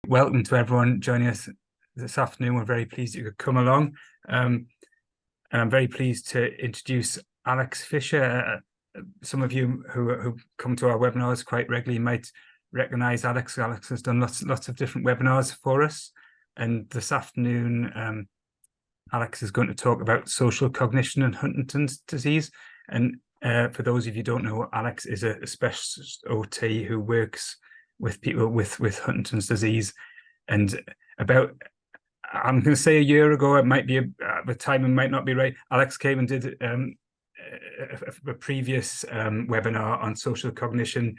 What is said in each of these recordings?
Welcome to everyone joining us this afternoon. We're very pleased you could come along. And I'm very pleased to introduce Alex Fisher. Some of you who come to our webinars quite regularly might recognise Alex. Alex has done lots of different webinars for us. And this afternoon, Alex is going to talk about social cognition and Huntington's disease. And for those of you who don't know, Alex is a specialist OT who works with people with Huntington's disease. And about, I'm going to say a year ago, it might be, the timing might not be right, Alex came and did a previous webinar on social cognition,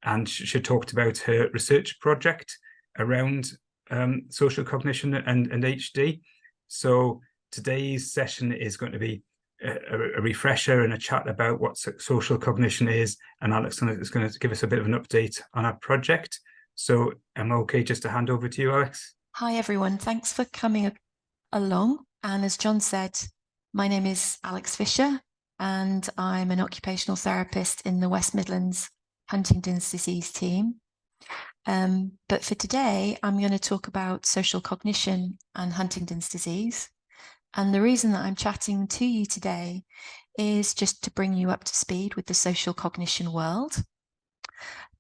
and she talked about her research project around social cognition and HD. So today's session is going to be a refresher and a chat about what social cognition is, and Alex is going to give us a bit of an update on our project. So am I okay just to hand over to you, Alex? Hi everyone, thanks for coming along. And as John said, my name is Alex Fisher and I'm an occupational therapist in the West Midlands Huntington's disease team. But for today, I'm going to talk about social cognition and Huntington's disease. And the reason that I'm chatting to you today is just to bring you up to speed with the social cognition world,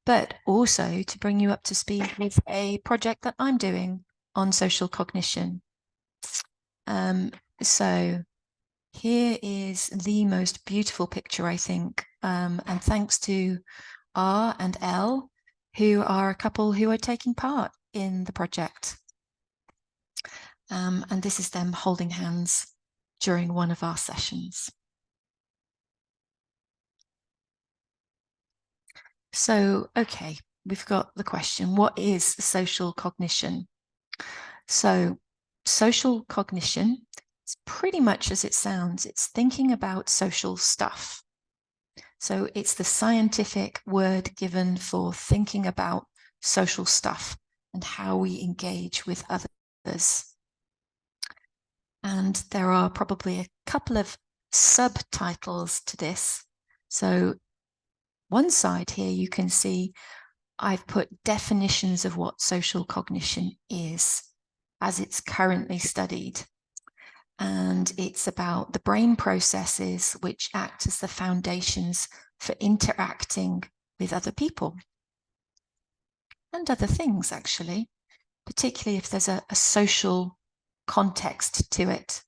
but also to bring you up to speed with a project that I'm doing on social cognition. So here is the most beautiful picture, I think, and thanks to R and L, who are a couple who are taking part in the project. And this is them holding hands during one of our sessions. So, okay, we've got the question, what is social cognition? So, social cognition is pretty much as it sounds. It's thinking about social stuff. So it's the scientific word given for thinking about social stuff and how we engage with others. And there are probably a couple of subtitles to this. So one side here, you can see I've put definitions of what social cognition is as it's currently studied. And it's about the brain processes which act as the foundations for interacting with other people and other things, actually, particularly if there's a social context to it.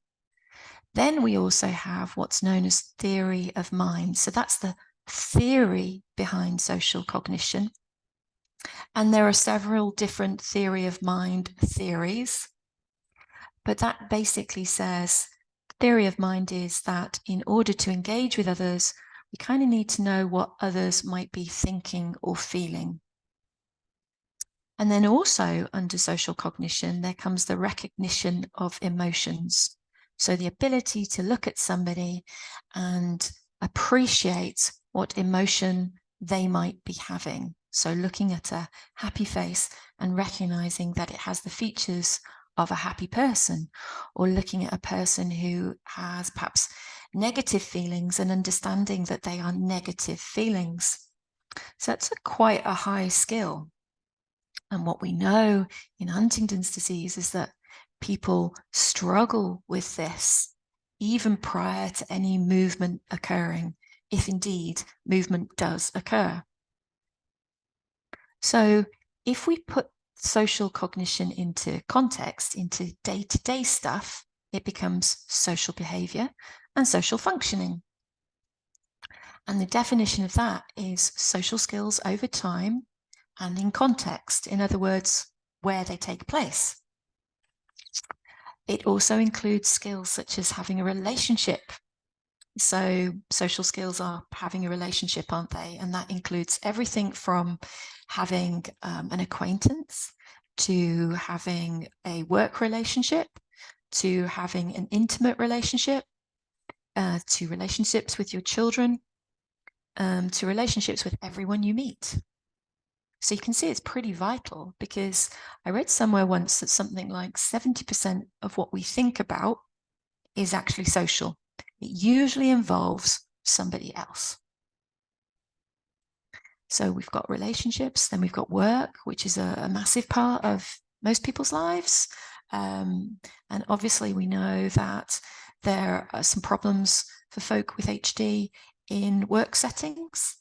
Then we also have what's known as theory of mind. So that's the theory behind social cognition. And there are several different theory of mind theories. But that basically says, theory of mind is that in order to engage with others, we kind of need to know what others might be thinking or feeling. And then also under social cognition, there comes the recognition of emotions. So the ability to look at somebody and appreciate what emotion they might be having. So looking at a happy face and recognizing that it has the features of a happy person, or looking at a person who has perhaps negative feelings and understanding that they are negative feelings. So that's quite a high skill. And what we know in Huntington's disease is that people struggle with this even prior to any movement occurring, if indeed movement does occur. So if we put social cognition into context, into day-to-day stuff, it becomes social behavior and social functioning. And the definition of that is social skills over time and in context, in other words, where they take place. It also includes skills such as having a relationship. So social skills are having a relationship, aren't they? And that includes everything from having an acquaintance, to having a work relationship, to having an intimate relationship, to relationships with your children, to relationships with everyone you meet. So you can see it's pretty vital, because I read somewhere once that something like 70% of what we think about is actually social. It usually involves somebody else. So we've got relationships, then we've got work, which is a massive part of most people's lives. And obviously we know that there are some problems for folk with HD in work settings.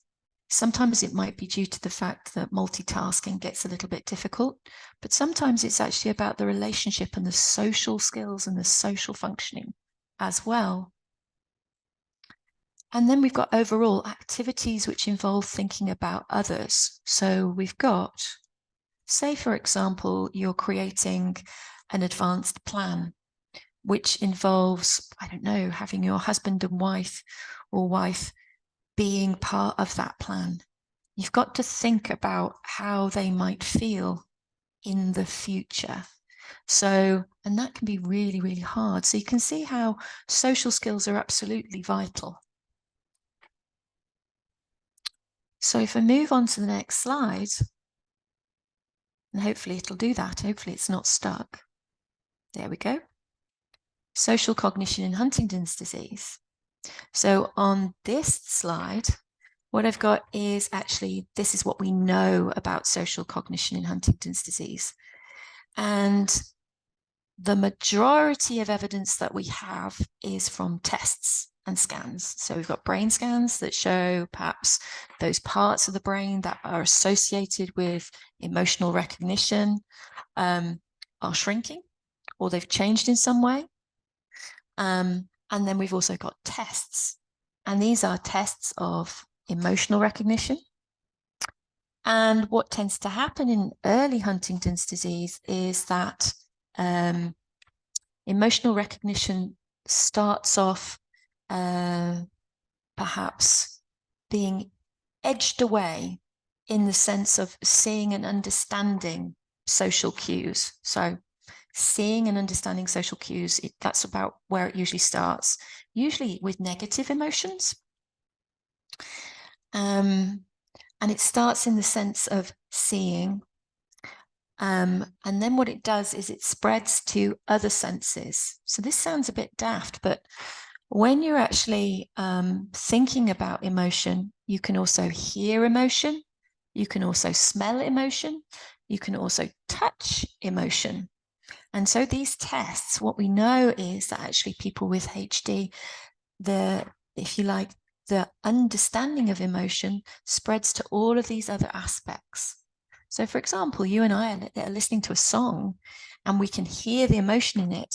Sometimes it might be due to the fact that multitasking gets a little bit difficult, but sometimes it's actually about the relationship and the social skills and the social functioning as well. And then we've got overall activities which involve thinking about others. So we've got, say, for example, you're creating an advanced plan, which involves, I don't know, having your husband and wife or wife being part of that plan. You've got to think about how they might feel in the future. So, and that can be really, really hard. So you can see how social skills are absolutely vital. So if I move on to the next slide, and hopefully it'll do that. Hopefully it's not stuck. There we go. Social cognition in Huntington's disease. So on this slide, what I've got is actually, this is what we know about social cognition in Huntington's disease. And the majority of evidence that we have is from tests and scans. So we've got brain scans that show perhaps those parts of the brain that are associated with emotional recognition are shrinking, or they've changed in some way. And then we've also got tests. And these are tests of emotional recognition. And what tends to happen in early Huntington's disease is that emotional recognition starts off perhaps being edged away in the sense of seeing and understanding social cues. So seeing and understanding social cues, that's about where it usually starts, usually with negative emotions. And it starts in the sense of seeing. And then what it does is it spreads to other senses. So this sounds a bit daft, but when you're actually thinking about emotion, you can also hear emotion. You can also smell emotion. You can also touch emotion. And so these tests, what we know is that actually people with HD, if you like, the understanding of emotion spreads to all of these other aspects. So for example, you and I are listening to a song and we can hear the emotion in it.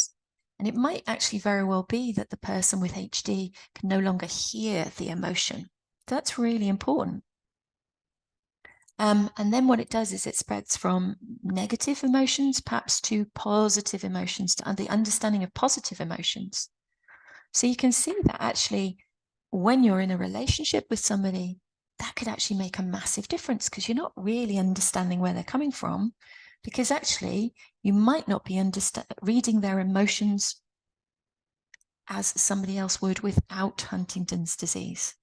And it might actually very well be that the person with HD can no longer hear the emotion. That's really important. And then what it does is it spreads from negative emotions, perhaps to positive emotions, to the understanding of positive emotions. So you can see that actually when you're in a relationship with somebody, that could actually make a massive difference because you're not really understanding where they're coming from, because actually you might not be reading their emotions as somebody else would without Huntington's disease.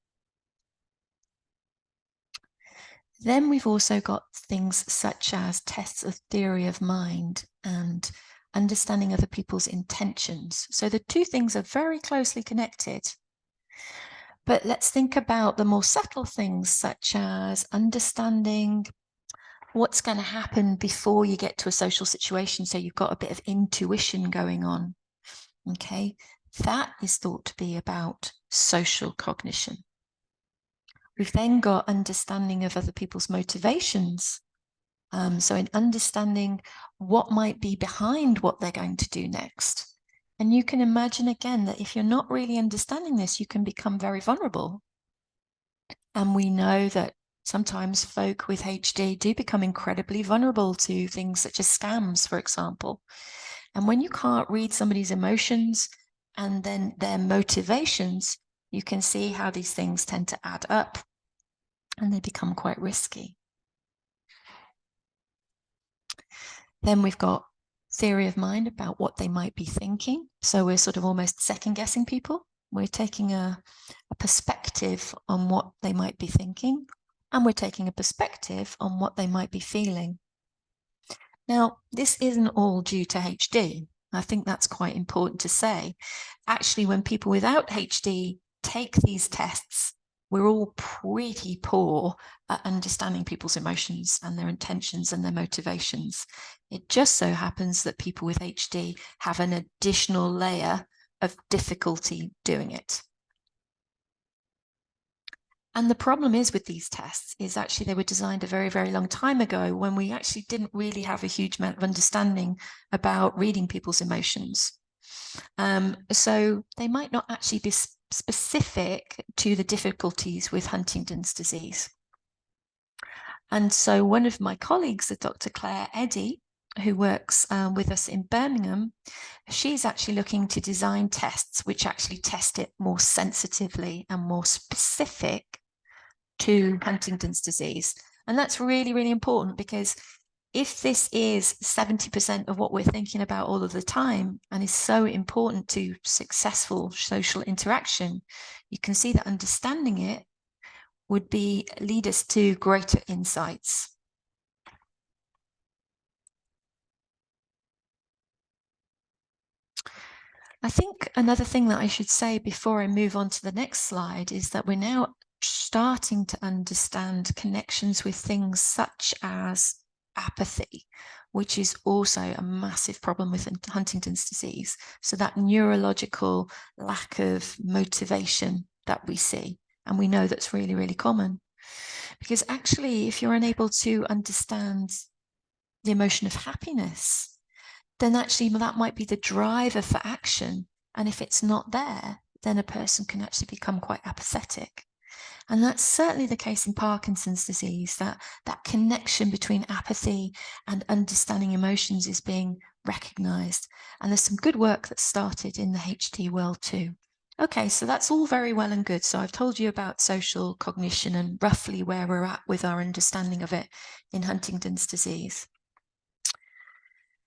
Then we've also got things such as tests of theory of mind and understanding other people's intentions. So the two things are very closely connected. But let's think about the more subtle things such as understanding what's going to happen before you get to a social situation. So you've got a bit of intuition going on. Okay, that is thought to be about social cognition. We've then got understanding of other people's motivations. So in understanding what might be behind what they're going to do next. And you can imagine again that if you're not really understanding this, you can become very vulnerable. And we know that sometimes folk with HD do become incredibly vulnerable to things such as scams, for example. And when you can't read somebody's emotions and then their motivations, you can see how these things tend to add up and they become quite risky. Then we've got theory of mind about what they might be thinking. So we're sort of almost second guessing people. We're taking a perspective on what they might be thinking, and we're taking a perspective on what they might be feeling. Now, this isn't all due to HD. I think that's quite important to say. Actually, when people without HD take these tests, we're all pretty poor at understanding people's emotions and their intentions and their motivations. It just so happens that people with HD have an additional layer of difficulty doing it. And the problem is with these tests is actually they were designed a very, very long time ago when we actually didn't really have a huge amount of understanding about reading people's emotions. So they might not actually be specific to the difficulties with Huntington's disease. And so one of my colleagues, Dr. Claire Eddy, who works with us in Birmingham, she's actually looking to design tests which actually test it more sensitively and more specific to Huntington's disease. And that's really, really important, because if this is 70% of what we're thinking about all of the time and is so important to successful social interaction, you can see that understanding it would lead us to greater insights. I think another thing that I should say before I move on to the next slide is that we're now starting to understand connections with things such as apathy, which is also a massive problem with Huntington's disease. So that neurological lack of motivation that we see, and we know that's really, really common. Because actually, if you're unable to understand the emotion of happiness, then actually that might be the driver for action. And if it's not there, then a person can actually become quite apathetic. And that's certainly the case in Parkinson's disease, that connection between apathy and understanding emotions is being recognized. And there's some good work that started in the HD world too. Okay, so that's all very well and good. So I've told you about social cognition and roughly where we're at with our understanding of it in Huntington's disease.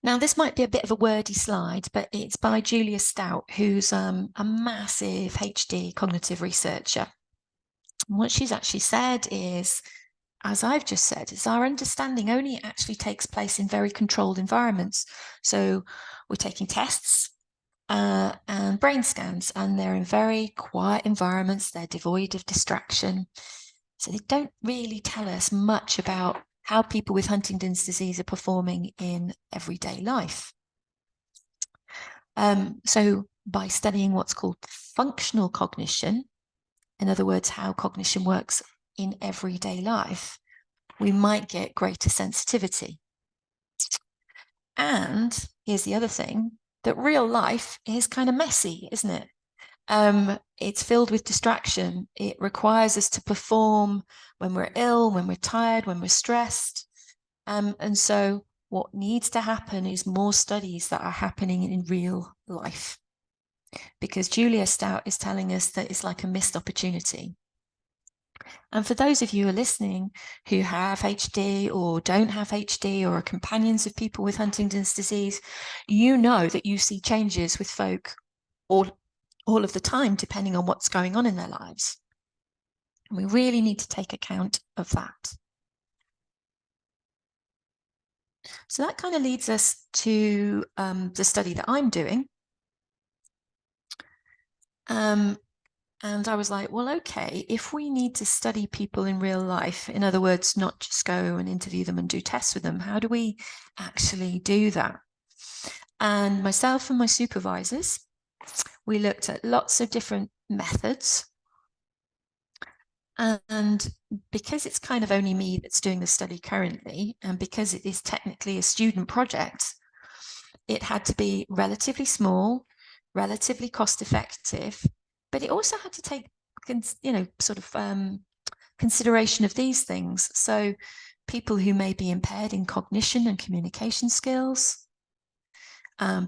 Now, this might be a bit of a wordy slide, but it's by Julia Stout, who's a massive HD cognitive researcher. And what she's actually said is, as I've just said, is our understanding only actually takes place in very controlled environments. So we're taking tests and brain scans, and they're in very quiet environments. They're devoid of distraction. So they don't really tell us much about how people with Huntington's disease are performing in everyday life. So by studying what's called functional cognition, in other words, how cognition works in everyday life, we might get greater sensitivity. And here's the other thing, that real life is kind of messy, isn't it? It's filled with distraction. It requires us to perform when we're ill, when we're tired, when we're stressed. And so what needs to happen is more studies that are happening in real life, because Julia Stout is telling us that it's like a missed opportunity. And for those of you who are listening who have HD or don't have HD or are companions of people with Huntington's disease, you know that you see changes with folk all of the time, depending on what's going on in their lives. And we really need to take account of that. So that kind of leads us to the study that I'm doing. And I was like, well, okay, if we need to study people in real life, in other words, not just go and interview them and do tests with them, how do we actually do that? And myself and my supervisors, we looked at lots of different methods. And because it's kind of only me that's doing the study currently, and because it is technically a student project, it had to be relatively small, relatively cost effective, but it also had to take, consideration of these things. So people who may be impaired in cognition and communication skills,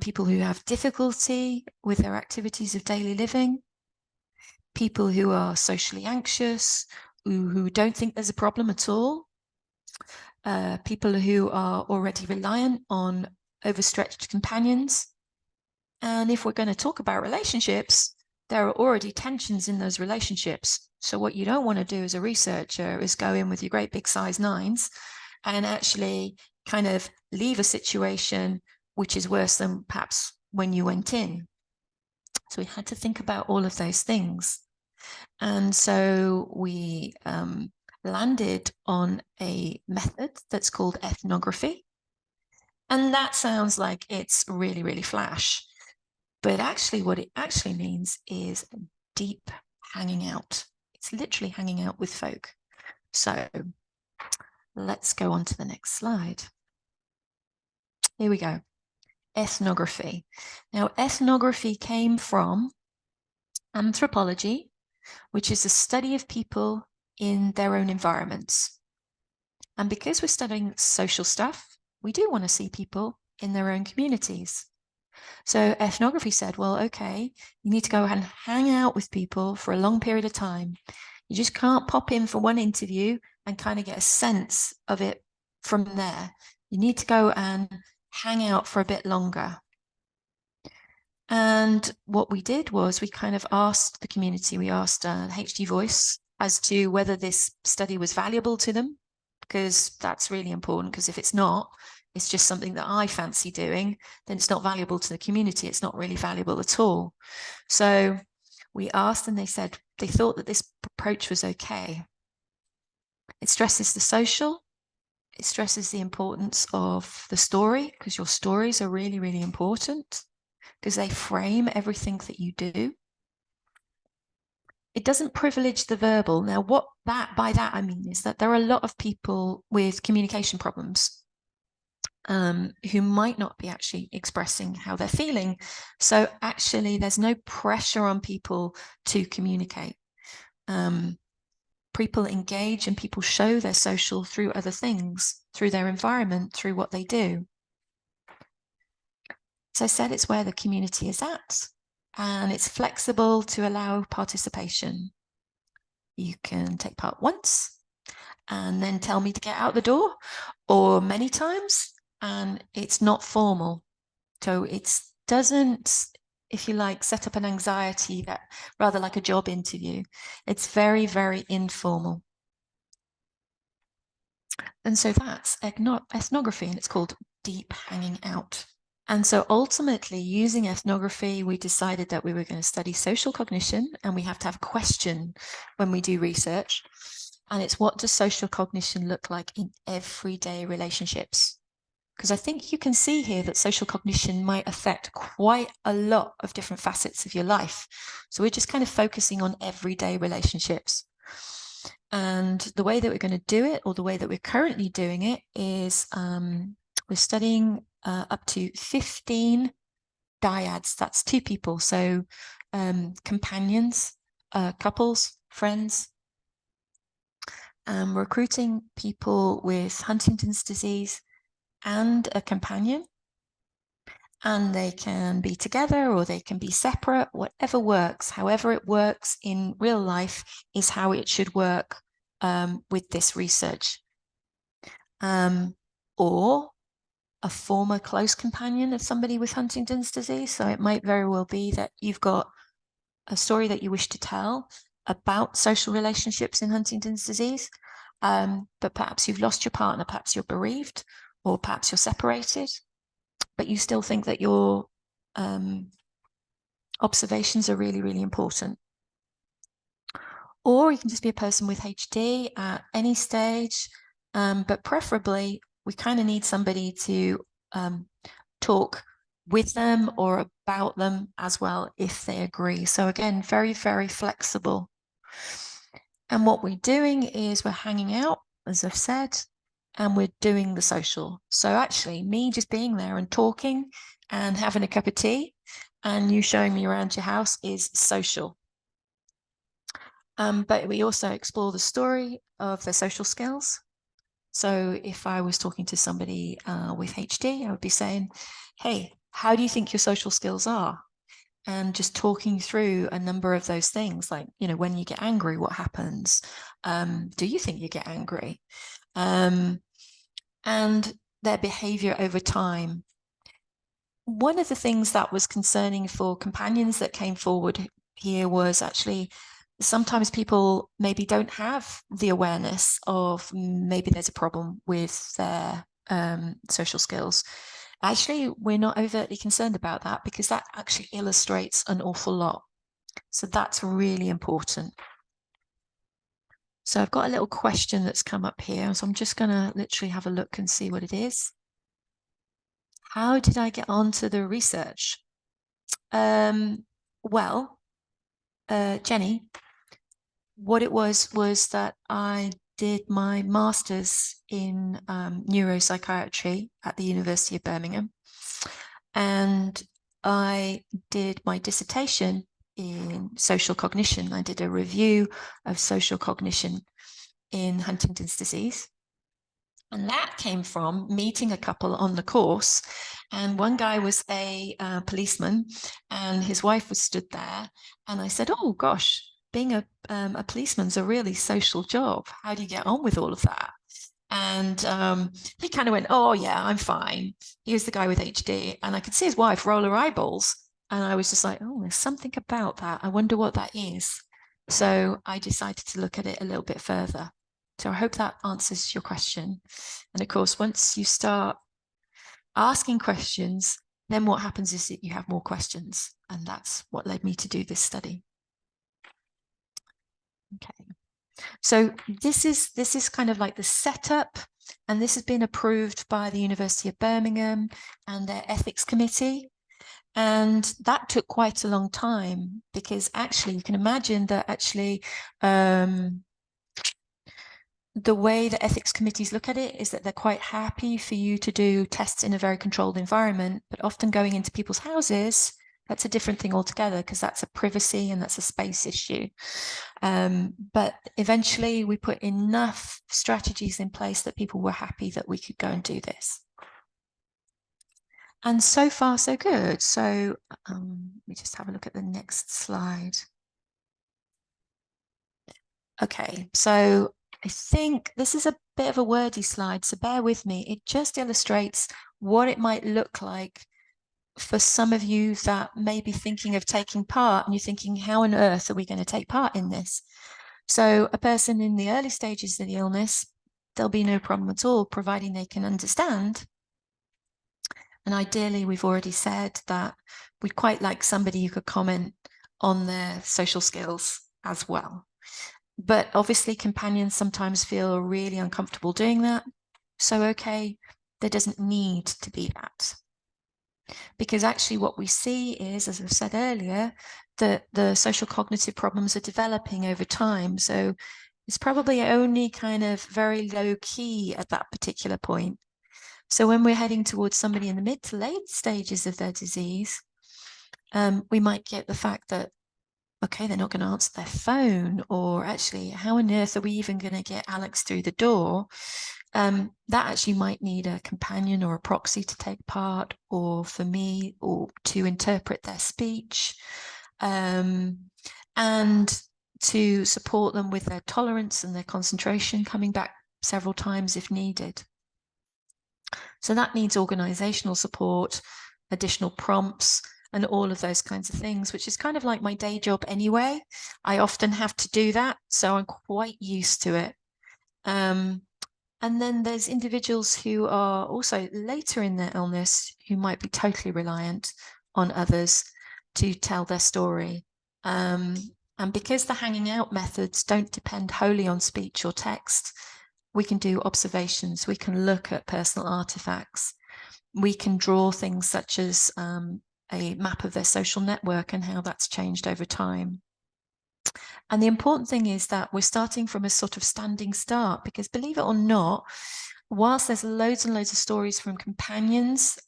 people who have difficulty with their activities of daily living, people who are socially anxious, who don't think there's a problem at all, people who are already reliant on overstretched companions. And if we're going to talk about relationships, there are already tensions in those relationships. So what you don't want to do as a researcher is go in with your great big size 9s and actually kind of leave a situation which is worse than perhaps when you went in. So we had to think about all of those things. And so we landed on a method that's called ethnography. And that sounds like it's really, really flash. But actually, what it actually means is deep hanging out. It's literally hanging out with folk. So let's go on to the next slide. Here we go. Ethnography. Now, ethnography came from anthropology, which is the study of people in their own environments. And because we're studying social stuff, we do want to see people in their own communities. So ethnography said, well, okay, you need to go and hang out with people for a long period of time. You just can't pop in for one interview and kind of get a sense of it from there. You need to go and hang out for a bit longer. And what we did was we kind of asked the community, we asked HD Voice as to whether this study was valuable to them, because that's really important, because if it's not, it's just something that I fancy doing, then it's not valuable to the community. It's not really valuable at all. So we asked and they said they thought that this approach was okay. It stresses the social. It stresses the importance of the story, because your stories are really, really important, because they frame everything that you do. It doesn't privilege the verbal. Now, by that I mean is that there are a lot of people with communication problems who might not be actually expressing how they're feeling. So actually, there's no pressure on people to communicate. People engage and people show their social through other things, through their environment, through what they do. As I said, it's where the community is at, and it's flexible to allow participation. You can take part once and then tell me to get out the door, or many times, and it's not formal. So it doesn't, if you like, set up an anxiety that rather like a job interview. It's very, very informal. And so that's ethnography, and it's called deep hanging out. And so ultimately, using ethnography, we decided that we were going to study social cognition, and we have to have a question when we do research. And it's, what does social cognition look like in everyday relationships? Because I think you can see here that social cognition might affect quite a lot of different facets of your life. So we're just kind of focusing on everyday relationships. And the way that we're going to do it, or the way that we're currently doing it, is we're studying up to 15 dyads. That's two people. So companions, couples, friends. Recruiting people with Huntington's disease and a companion. And they can be together or they can be separate, whatever works. However it works in real life is how it should work with this research. Or a former close companion of somebody with Huntington's disease. So it might very well be that you've got a story that you wish to tell about social relationships in Huntington's disease, but perhaps you've lost your partner, perhaps you're bereaved, or perhaps you're separated, but you still think that your observations are really, really important. Or you can just be a person with HD at any stage, but preferably we kind of need somebody to talk with them or about them as well if they agree. So again, very, very flexible. And what we're doing is we're hanging out, as I've said, and we're doing the social. So actually, me just being there and talking and having a cup of tea and you showing me around your house is social. But we also explore the story of their social skills. So if I was talking to somebody with HD, I would be saying, hey, how do you think your social skills are? And just talking through a number of those things, like, you know, when you get angry, what happens? Do you think you get angry? And their behavior over time. One of the things that was concerning for companions that came forward here was actually sometimes people maybe don't have the awareness of maybe there's a problem with their social skills. Actually, we're not overtly concerned about that because that actually illustrates an awful lot. So that's really important. So I've got a little question that's come up here. So I'm just going to literally have a look and see what it is. How did I get onto the research? Well, Jenny, what it was that I did my master's in neuropsychiatry at the University of Birmingham. And I did my dissertation in social cognition. I did a review of social cognition in Huntington's disease. And that came from meeting a couple on the course. And one guy was a policeman and his wife was stood there. And I said, oh, gosh, being a policeman's a really social job. How do you get on with all of that? And he kind of went, oh, yeah, I'm fine. He was the guy with HD. And I could see his wife roll her eyeballs. And I was just like, oh, there's something about that. I wonder what that is. So I decided to look at it a little bit further. So I hope that answers your question. And of course, once you start asking questions, then what happens is that you have more questions. And that's what led me to do this study. Okay. So this is kind of like the setup, and this has been approved by the University of Birmingham and their ethics committee. And that took quite a long time, because actually you can imagine that actually the way the ethics committees look at it is that they're quite happy for you to do tests in a very controlled environment, but often going into people's houses, that's a different thing altogether, because that's a privacy and that's a space issue. But eventually we put enough strategies in place that people were happy that we could go and do this. And so far, so good. So let me just have a look at the next slide. Okay, so I think this is a bit of a wordy slide, so bear with me. It just illustrates what it might look like for some of you that may be thinking of taking part, and you're thinking, how on earth are we going to take part in this? So a person in the early stages of the illness, there'll be no problem at all, providing they can understand. And ideally, we've already said that we'd quite like somebody who could comment on their social skills as well. But obviously companions sometimes feel really uncomfortable doing that. So, okay, there doesn't need to be that. Because actually what we see is, as I've said earlier, that the social cognitive problems are developing over time. So it's probably only kind of very low key at that particular point. So when we're heading towards somebody in the mid to late stages of their disease, we might get the fact that, okay, they're not going to answer their phone, or actually, how on earth are we even going to get Alex through the door? That actually might need a companion or a proxy to take part, or for me, or to interpret their speech, and to support them with their tolerance and their concentration, coming back several times if needed. So that needs organizational support, additional prompts, and all of those kinds of things, which is kind of like my day job anyway. I often have to do that, so I'm quite used to it. And then there's individuals who are also later in their illness who might be totally reliant on others to tell their story. And because the hanging out methods don't depend wholly on speech or text, we can do observations, we can look at personal artifacts, we can draw things such as a map of their social network and how that's changed over time. And the important thing is that we're starting from a sort of standing start, because believe it or not, whilst there's loads and loads of stories from companions,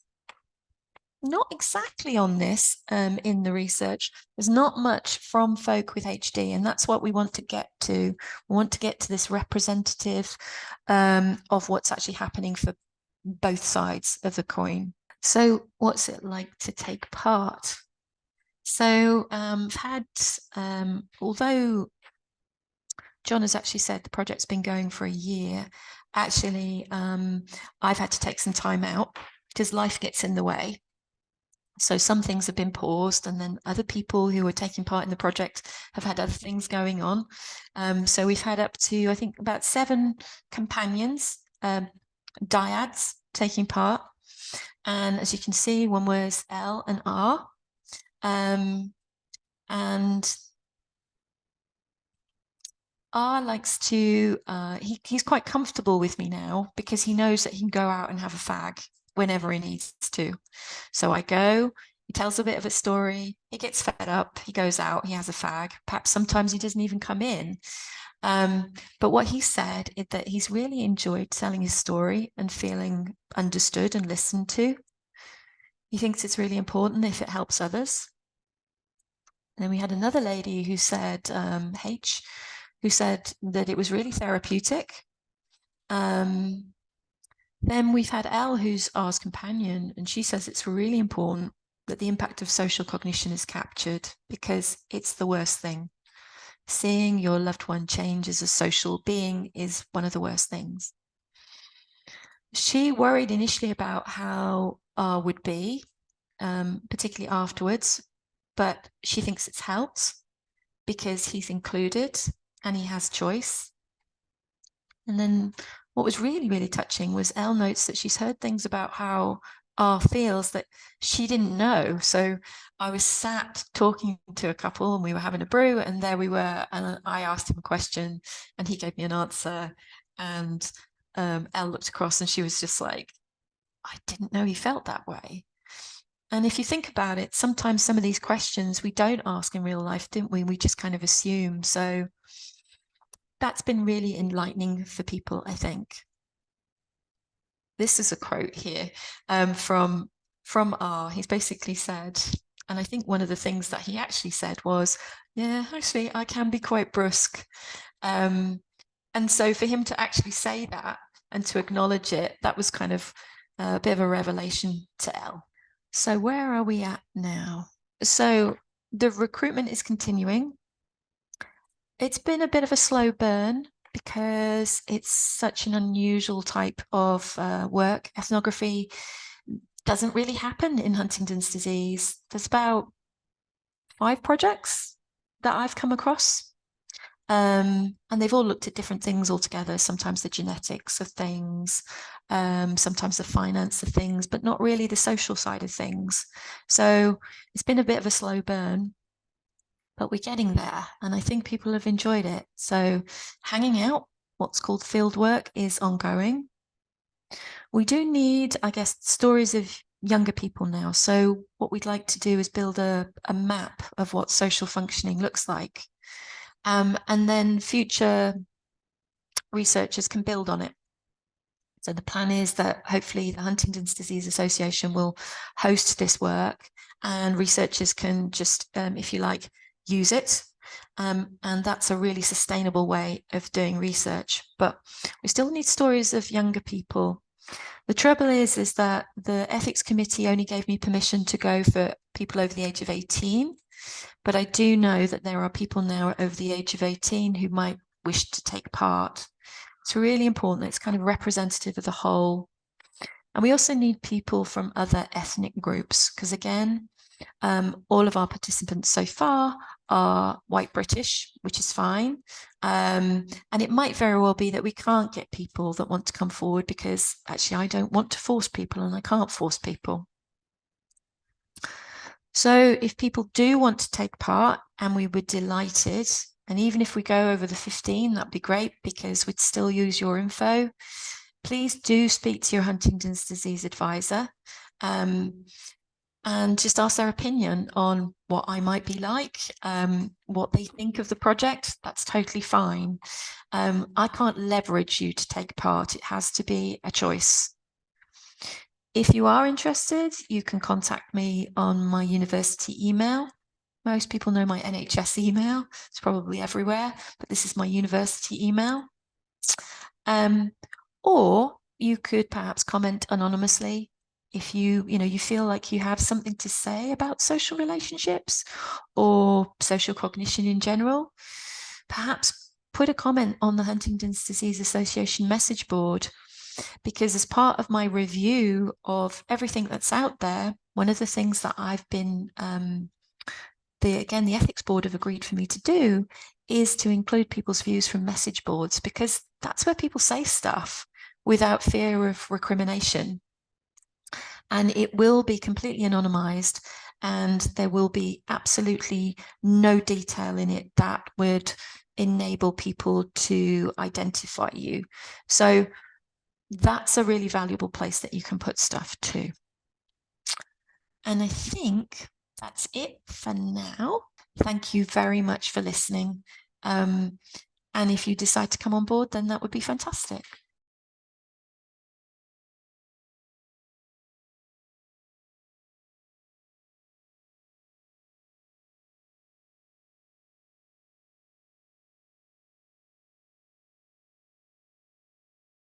not exactly on this in the research, there's not much from folk with HD, and that's what we want to get to. We want to get to this representative of what's actually happening for both sides of the coin. So what's it like to take part? So I've had, although John has actually said the project's been going for a year, actually I've had to take some time out because life gets in the way. So some things have been paused, and then other people who are taking part in the project have had other things going on. So we've had up to, I think, about 7 companions, dyads, taking part. And as you can see, one was L and R. And And R likes to, he's quite comfortable with me now because he knows that he can go out and have a fag whenever he needs to. So I go, he tells a bit of a story, he gets fed up, he goes out, he has a fag. Perhaps sometimes he doesn't even come in. But what he said is that he's really enjoyed telling his story and feeling understood and listened to. He thinks it's really important if it helps others. And then we had another lady who said, H, who said that it was really therapeutic. Then we've had Elle, who's R's companion, and she says it's really important that the impact of social cognition is captured because it's the worst thing. Seeing your loved one change as a social being is one of the worst things. She worried initially about how R would be, particularly afterwards, but she thinks it's helped because he's included and he has choice. And then what was really, really touching was Elle notes that she's heard things about how R feels that she didn't know. So I was sat talking to a couple and we were having a brew, and there we were, and I asked him a question and he gave me an answer, and Elle looked across and she was just like, I didn't know he felt that way. And if you think about it, sometimes some of these questions we don't ask in real life, didn't we? We just kind of assume. So that's been really enlightening for people, I think. This is a quote here from R. He's basically said, and I think one of the things that he actually said was, yeah, actually, I can be quite brusque. And so for him to actually say that and to acknowledge it, that was kind of a bit of a revelation to Elle. So where are we at now? So the recruitment is continuing. It's been a bit of a slow burn because it's such an unusual type of work. Ethnography doesn't really happen in Huntington's disease. There's about 5 projects that I've come across. And they've all looked at different things altogether. Sometimes the genetics of things, sometimes the finance of things, but not really the social side of things. So it's been a bit of a slow burn, but we're getting there. And I think people have enjoyed it. So hanging out, what's called field work, is ongoing. We do need, I guess, stories of younger people now. So what we'd like to do is build a map of what social functioning looks like. And then future researchers can build on it. So the plan is that hopefully the Huntington's Disease Association will host this work and researchers can just, if you like, use it. And that's a really sustainable way of doing research. But we still need stories of younger people. The trouble is that the ethics committee only gave me permission to go for people over the age of 18. But I do know that there are people now over the age of 18 who might wish to take part. It's really important. It's kind of representative of the whole. And we also need people from other ethnic groups, because again, all of our participants so far are white British, which is fine. And it might very well be that we can't get people that want to come forward because actually I don't want to force people and I can't force people. So if people do want to take part, and we were delighted, and even if we go over the 15, that'd be great because we'd still use your info. Please do speak to your Huntington's disease advisor and just ask their opinion on what I might be like, what they think of the project. That's totally fine. I can't leverage you to take part. It has to be a choice. If you are interested, you can contact me on my university email. Most people know my NHS email. It's probably everywhere, but this is my university email. Or you could perhaps comment anonymously if you feel like you have something to say about social relationships or social cognition in general. Perhaps put a comment on the Huntington's Disease Association message board, because as part of my review of everything that's out there, one of the things that I've been, the ethics board have agreed for me to do is to include people's views from message boards, because that's where people say stuff without fear of recrimination. And it will be completely anonymized. and there will be absolutely no detail in it that would enable people to identify you. So that's a really valuable place that you can put stuff too. And I think that's it for now. Thank you very much for listening. And if you decide to come on board, then that would be fantastic.